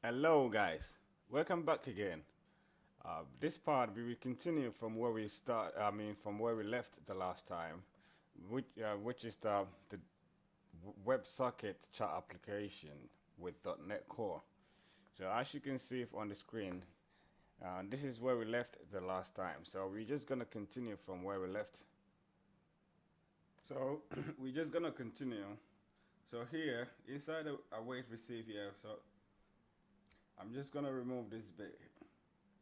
Hello guys, welcome back again. This part we will continue from where we from where we left the last time, which is the WebSocket chat application with .NET Core. So as you can see on the screen, this is where we left the last time. So we're just gonna continue from where we left. So we're just gonna continue. So here, inside await receive here, so I'm just gonna remove this bit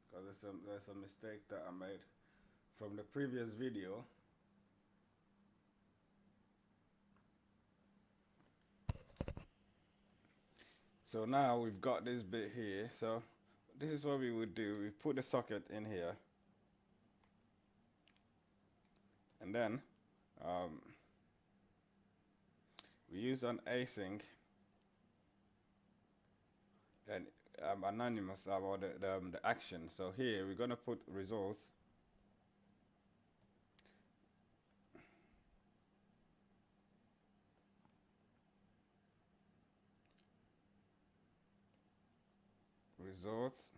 because there's a mistake that I made from the previous video. So now we've got this bit here. So this is what we would do. We put the socket in here, and then um, we use an async and anonymous about the action. So here we're gonna put results. Results.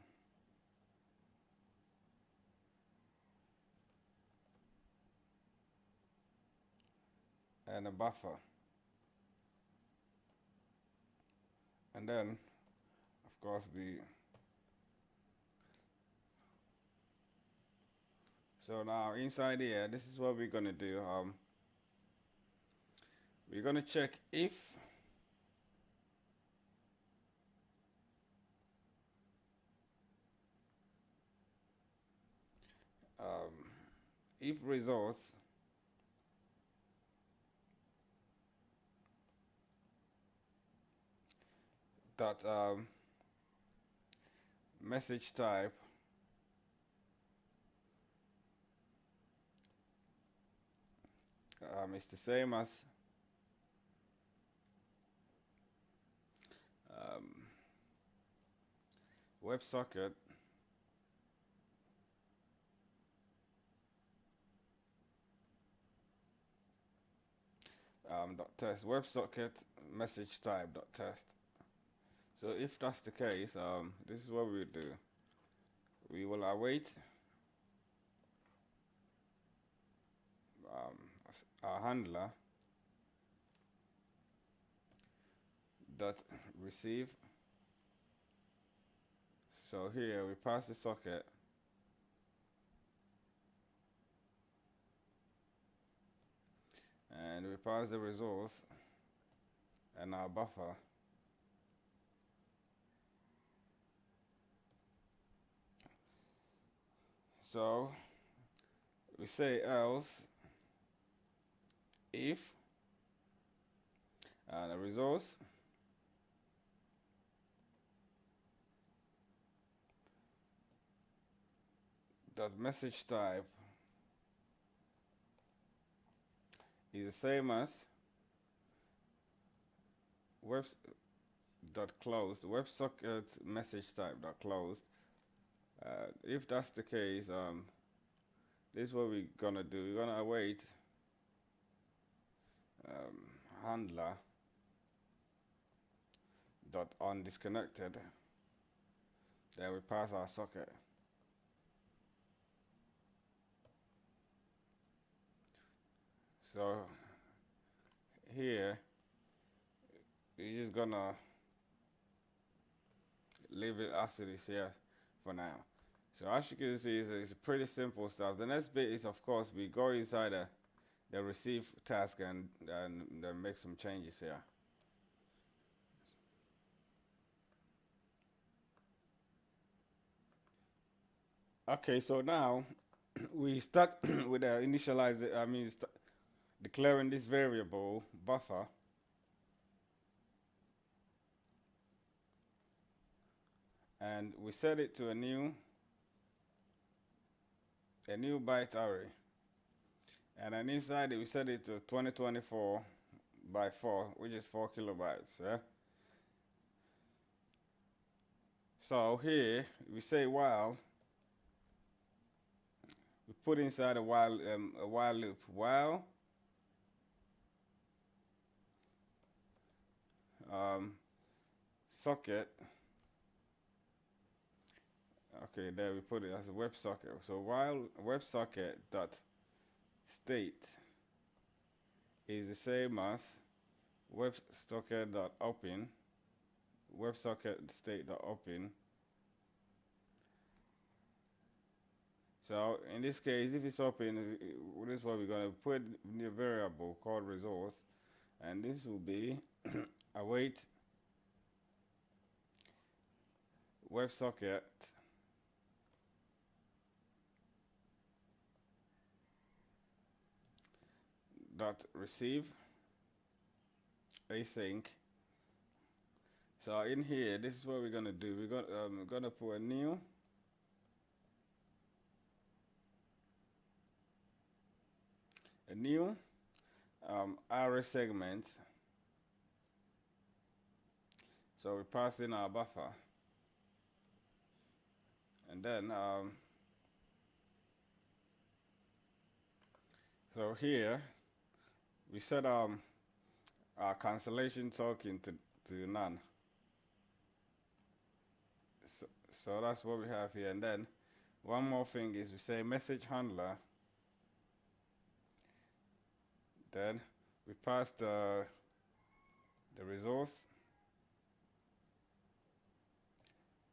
And a buffer. And then, of course, so now inside here, this is what we're gonna do. We're gonna check um, if results dot message type is the same as um, WebSocket dot test WebSocket message type dot test. So if that's the case, this is what we do. We will await our handler dot receive. So here we pass the socket and we pass the results and our buffer. So we say else if and the results dot message type is the same as web dot closed WebSocket message type dot closed. If that's the case, this is what we're gonna do. We're gonna await handler dot on disconnected. Then we pass our socket. So here we're just gonna leave it as it is here for now. So as you can see, it's pretty simple stuff. The next bit is, of course, we go inside the receive task and then make some changes here. Okay, so now we start with the initialize. Declaring this variable buffer. And we set it to a new byte array. And then inside it we set it to 2024 by 4, which is 4 kilobytes. Yeah. So here we say while. We put inside a while loop. While socket Okay, there we put it as a WebSocket. So while WebSocket dot state is the same as WebSocket dot open, WebSocket state dot open. So in this case, if it's open, this is what we're going to put in a variable called resource, and this will be await WebSocket dot receive async. So in here, this is what we're gonna do. We're gonna put a new array segment. So we pass in our buffer, and then so here we set our cancellation token to none. So that's what we have here, and then one more thing is we say message handler. Then we pass the resource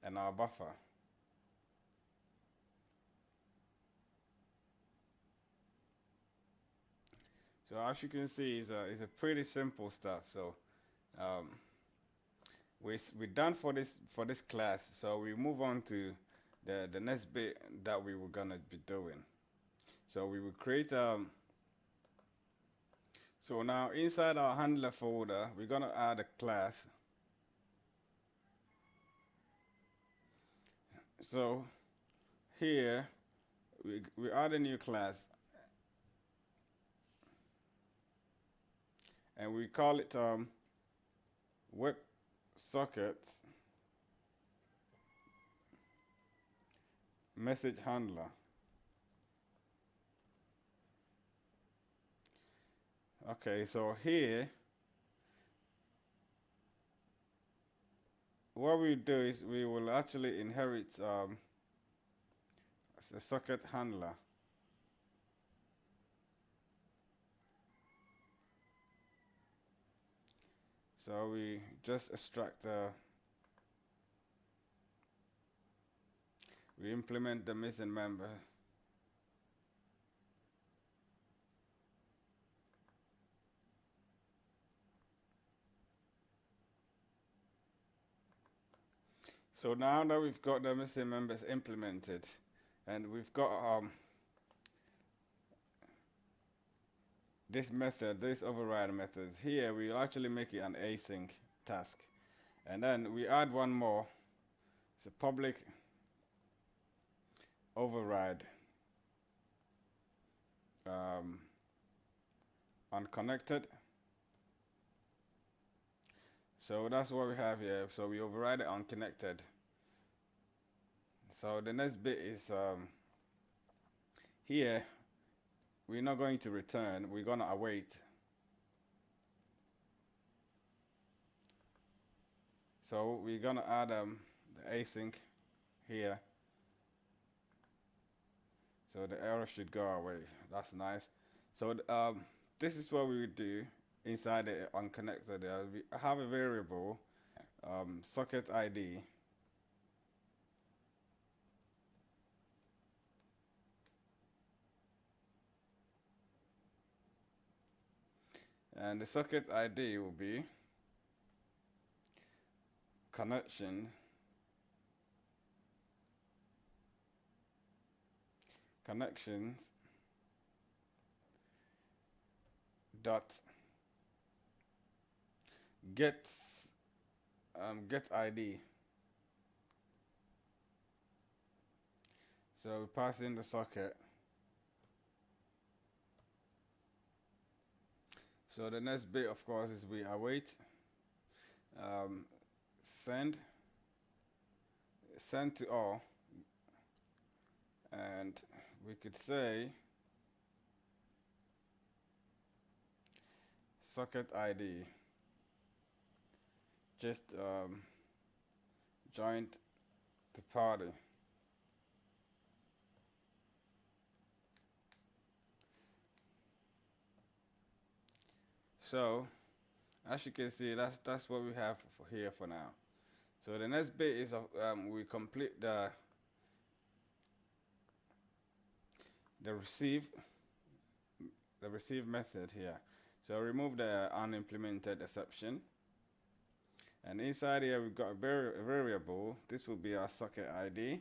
and our buffer. So as you can see, it's a pretty simple stuff. So um, we're done for this class. So we move on to the next bit that we were gonna be doing. So we will create so now inside our handler folder, we're gonna add a class. So here we add a new class, and we call it WebSockets message handler. Okay, so here what we do is we will actually inherit a socket handler. So we just extract we implement the missing member. So now that we've got the missing members implemented, and we've got this method, this override method here, we actually make it an async task, and then we add one more. It's a public override unconnected. So that's what we have here. So we override it unconnected. So the next bit is here we're not going to return, we're gonna await. So we're gonna add the async here. So the error should go away. That's nice. So this is what we would do inside the unconnected. We have a variable socket ID. And the socket ID will be connections dot get ID. So we pass in the socket. So the next bit, of course, is we await send to all, and we could say socket ID just joined the party. So as you can see, that's what we have for here for now. So the next bit is we complete the receive the receive method here. So remove the unimplemented exception. And inside here we've got a variable. This will be our socket ID.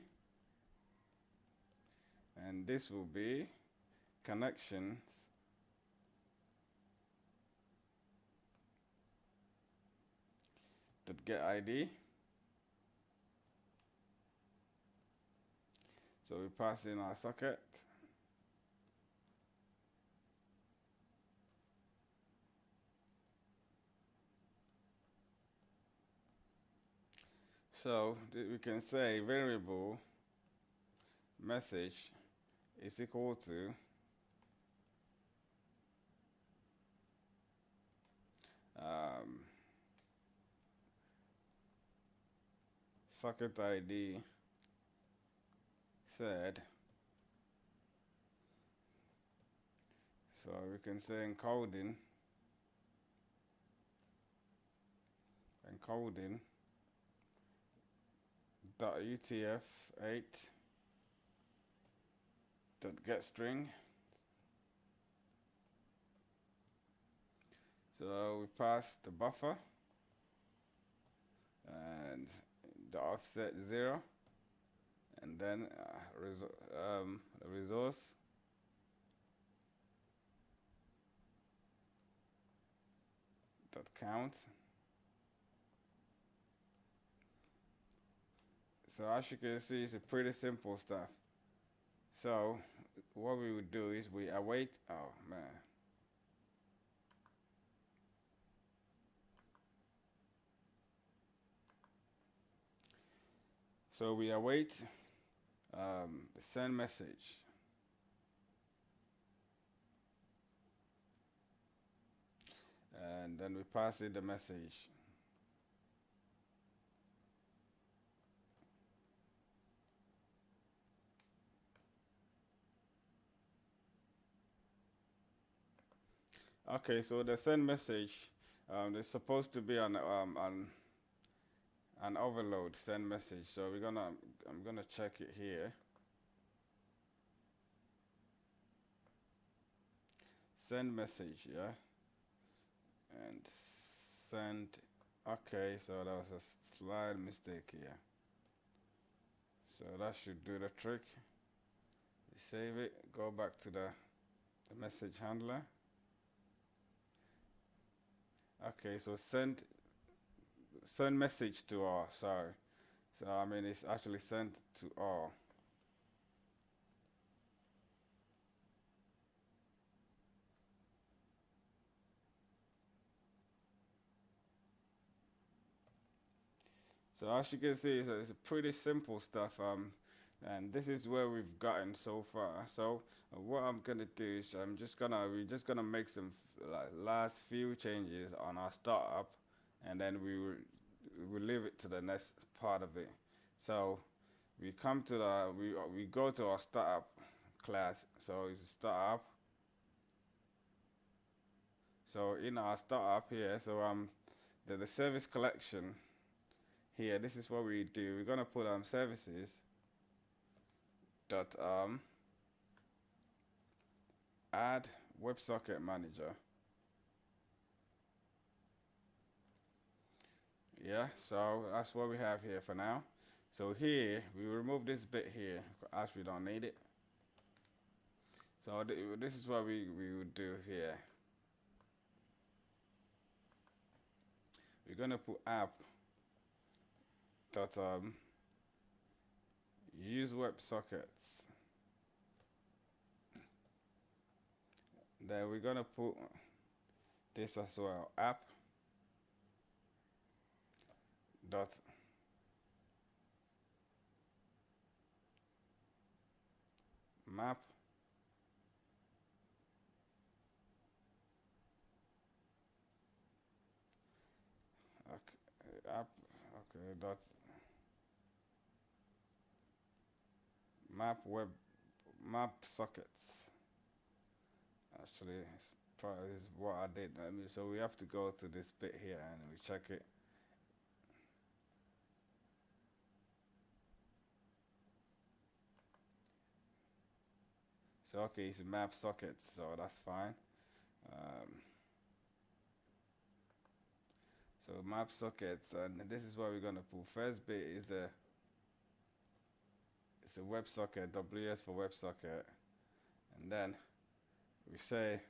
And this will be connections dot get ID. So we pass in our socket. So we can say variable message is equal to socket ID said. So we can say encoding dot utf8 dot get string. So we pass the buffer and the offset 0, and then the resource dot count. So as you can see, it's a pretty simple stuff. So what we would do is we await. Oh man. So we await the send message. And then we pass it the message. Okay, so the send message is supposed to be on an overload send message. So I'm gonna check it here. Send message, yeah, and send. Okay, so that was a slight mistake here. So that should do the trick. Save it. Go back to the message handler. Okay, so send message to all. Sorry. So I mean it's actually sent to all. So as you can see, it's a pretty simple stuff. And this is where we've gotten so far. So what I'm gonna do is we're just gonna make some like last few changes on our startup, and then we will leave it to the next part of it. So we come to we go to our startup class. So it's a startup. So in our startup here, so the service collection here. This is what we do. We're gonna put services dot add WebSocket manager. Yeah, so that's what we have here for now. So here we remove this bit here as we don't need it. So this is what we would do here. We're gonna put app dot use WebSockets. Then we're gonna put this as well, app dot map app dot map sockets. Actually, it's is what I did. So we have to go to this bit here and we check it. So okay, it's map sockets, so that's fine. Um, so map sockets, and this is what we're gonna put. First bit is it's a WebSocket, WS for WebSocket, and then we say,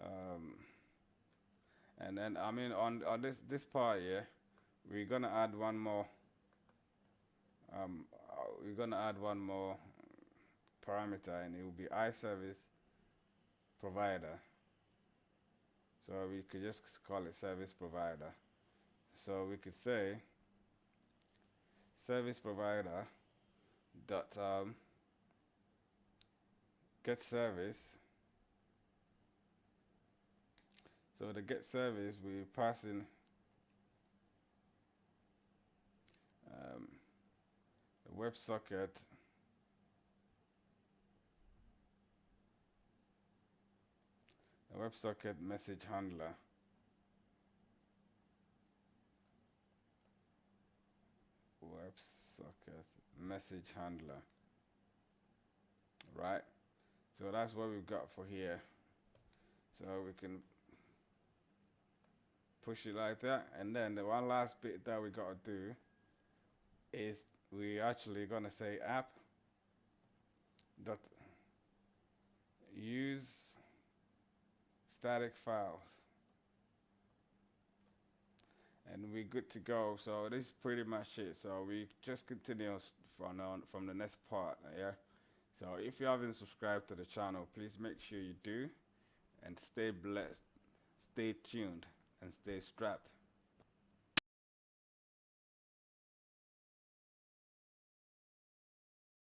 um, and then on this part here, we're gonna add one more. We're gonna add one more parameter, and it will be iService provider. So we could just call it service provider. So we could say service provider dot get service. So the get service we pass in um, the WebSocket message handler. WebSocket message handler. Right? So that's what we've got for here. So we can push it like that, and then the one last bit that we gotta do is we actually gonna say app dot use static files, and we're good to go. So this is pretty much it. So we just continue from the next part. Yeah. So if you haven't subscribed to the channel, please make sure you do, and stay blessed, stay tuned, and stay strapped.